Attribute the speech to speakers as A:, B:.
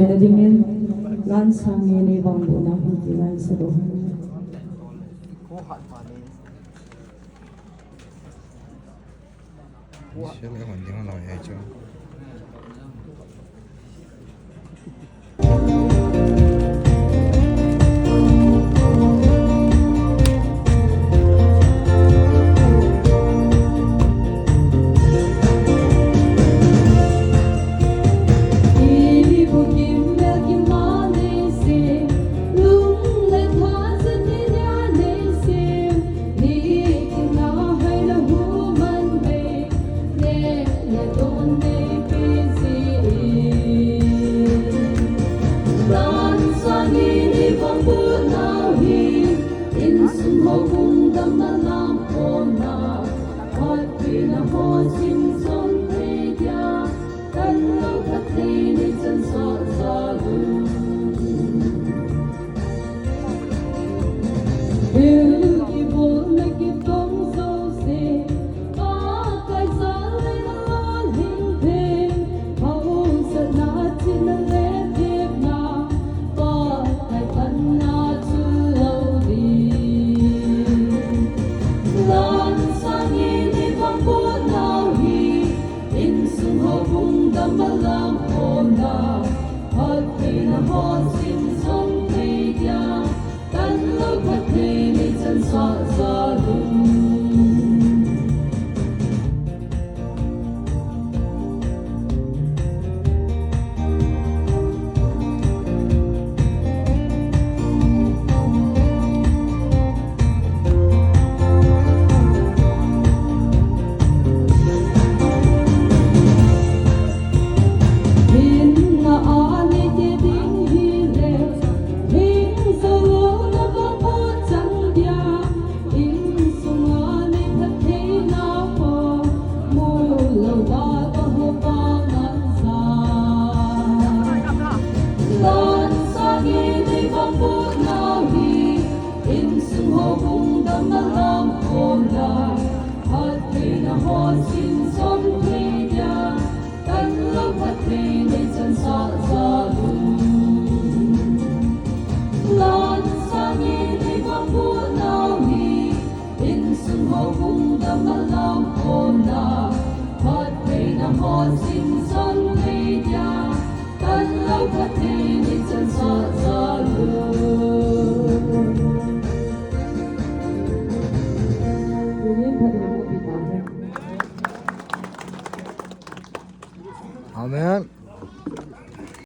A: Dingin lan sang ni vang bu na hi lai sa do.
B: Sẽ lấy hoàn cảnh nó nói hay chưa?
C: Hãy subscribe cho kênh Ghiền Mì Gõ để không bỏ lỡ